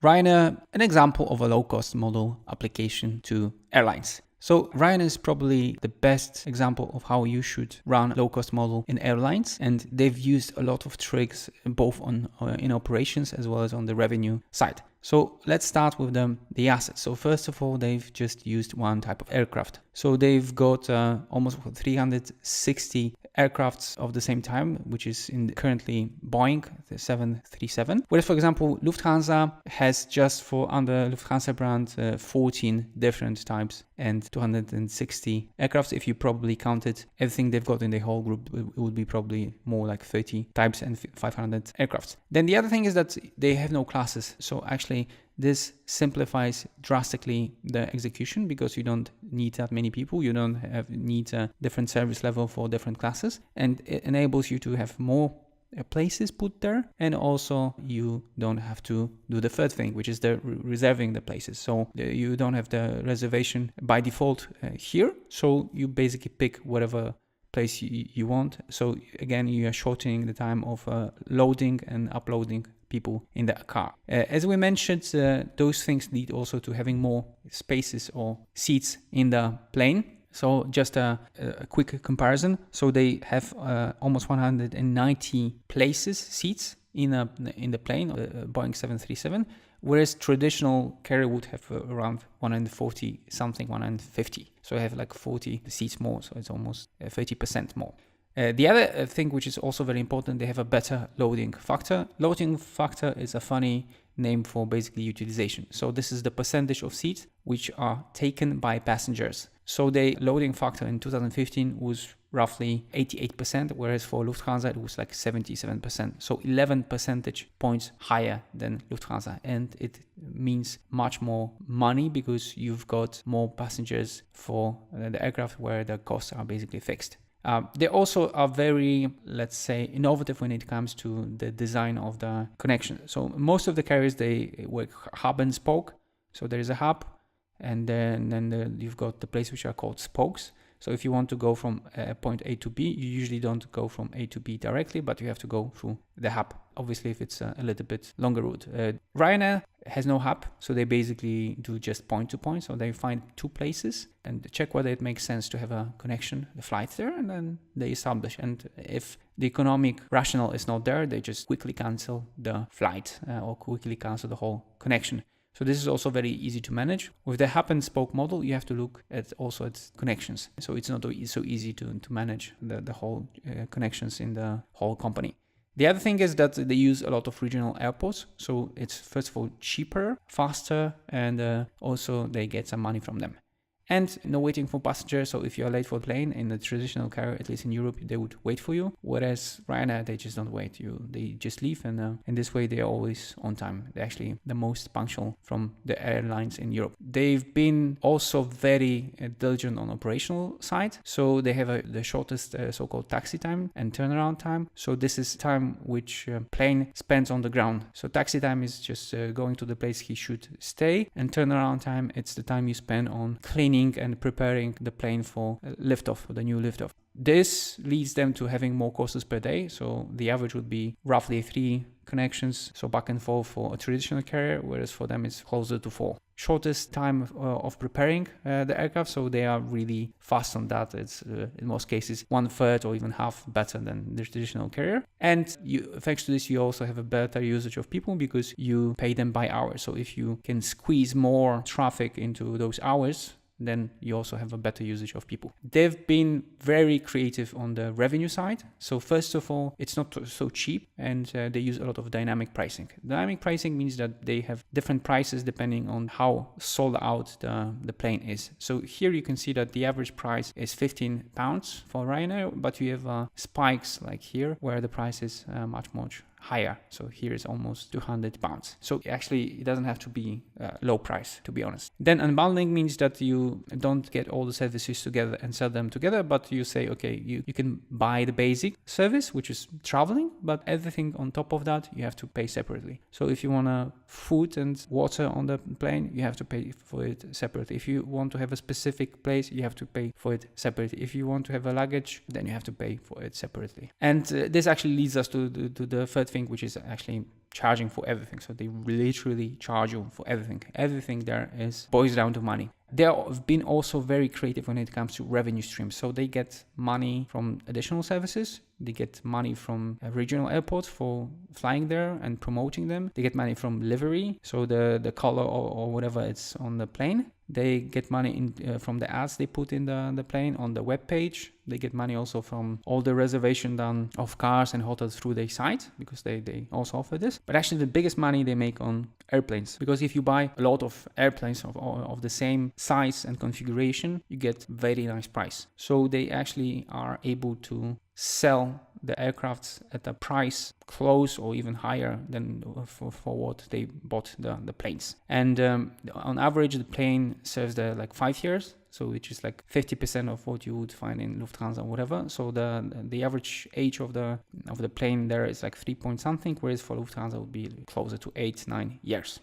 Raynair, an example of a low-cost model application to airlines. So Raynair is probably the best example of how you should run a low-cost model in airlines, and they've used a lot of tricks both on in operations as well as on the revenue side. So let's start with the assets. So first of all, they've just used one type of aircraft. So they've got almost 360 aircrafts of the same time, which is currently Boeing, the 737. Whereas, for example, Lufthansa has just for under Lufthansa brand 14 different types and 260 aircrafts. If you probably counted everything they've got in the whole group, it would be probably more like 30 types and 500 aircrafts. Then the other thing is that they have no classes. So actually, this simplifies drastically the execution because you don't need that many people. You don't need a different service level for different classes, and it enables you to have more places put there, and also you don't have to do the third thing, which is the reserving the places. So you don't have the reservation by default here, so you basically pick whatever place you want. So again, you are shortening the time of loading and uploading people in the car. As we mentioned, those things lead also to having more spaces or seats in the plane. So just a quick comparison. So they have almost 190 places, seats in the plane, Boeing 737, whereas traditional carrier would have around 140 something, 150. So I have like 40 seats more, so it's almost 30% more. The other thing which is also very important, they have a better loading factor. Loading factor is a funny name for basically utilization. So this is the percentage of seats which are taken by passengers. So the loading factor in 2015 was roughly 88%, whereas for Lufthansa it was like 77%. So 11 percentage points higher than Lufthansa. And it means much more money because you've got more passengers for the aircraft where the costs are basically fixed. They also are very, let's say, innovative when it comes to the design of the connection. So most of the carriers, they work hub and spoke. So there is a hub, and then you've got the places which are called spokes. So if you want to go from point A to B, you usually don't go from A to B directly, but you have to go through the hub. Obviously, if it's a little bit longer route. Ryanair has no hub, so they basically do just point to point. So they find two places and check whether it makes sense to have a connection, the flight there, and then they establish. And if the economic rationale is not there, they just quickly cancel the flight or quickly cancel the whole connection. So this is also very easy to manage. With the hub and spoke model, you have to look at also at connections. So it's not so easy to manage the whole connections in the whole company. The other thing is that they use a lot of regional airports. So it's first of all cheaper, faster, and also they get some money from them. And no waiting for passengers. So if you're late for the plane in the traditional carrier, at least in Europe, they would wait for you. Whereas Ryanair, they just don't wait. They just leave, and in this way, they are always on time. They're actually the most punctual from the airlines in Europe. They've been also very diligent on operational side. So they have the shortest so-called taxi time and turnaround time. So this is time which plane spends on the ground. So taxi time is just going to the place he should stay, and turnaround time, it's the time you spend on cleaning and preparing the plane for liftoff, for the new liftoff. This leads them to having more courses per day. So the average would be roughly 3 connections, so back and forth for a traditional carrier, whereas for them it's closer to 4. Shortest time of preparing the aircraft, so they are really fast on that. It's in most cases 1/3 or even half better than the traditional carrier. And thanks to this, you also have a better usage of people because you pay them by hour. So if you can squeeze more traffic into those hours, then you also have a better usage of people. They've been very creative on the revenue side. So first of all, it's not so cheap, and they use a lot of dynamic pricing. Dynamic pricing means that they have different prices depending on how sold out the plane is. So here you can see that the average price is £15 for Ryanair, but you have spikes like here where the price is much higher. So here is almost £200. So actually it doesn't have to be low price, to be honest. Then unbundling means that you don't get all the services together and sell them together, but you say, okay, you can buy the basic service, which is traveling, but everything on top of that, you have to pay separately. So if you want food and water on the plane, you have to pay for it separately. If you want to have a specific place, you have to pay for it separately. If you want to have a luggage, then you have to pay for it separately. And this actually leads us to the third thing which is actually charging for everything. So they literally charge you for everything. Everything there is boils down to money. They have been also very creative when it comes to revenue streams. So they get money from additional services. They get money from regional airports for flying there and promoting them. They get money from livery, so the color or whatever it's on the plane. They get money from the ads they put in the plane on the web page. They get money also from all the reservation done of cars and hotels through their site, because they also offer this. But actually the biggest money they make on airplanes, because if you buy a lot of airplanes of the same size and configuration, you get very nice price. So they actually are able to sell the aircrafts at a price close or even higher than for what they bought the planes. And on average, the plane serves there like 5 years, so which is like 50% of what you would find in Lufthansa or whatever. So the average age of the plane there is like 3 point something, whereas for Lufthansa would be closer to 8-9 years.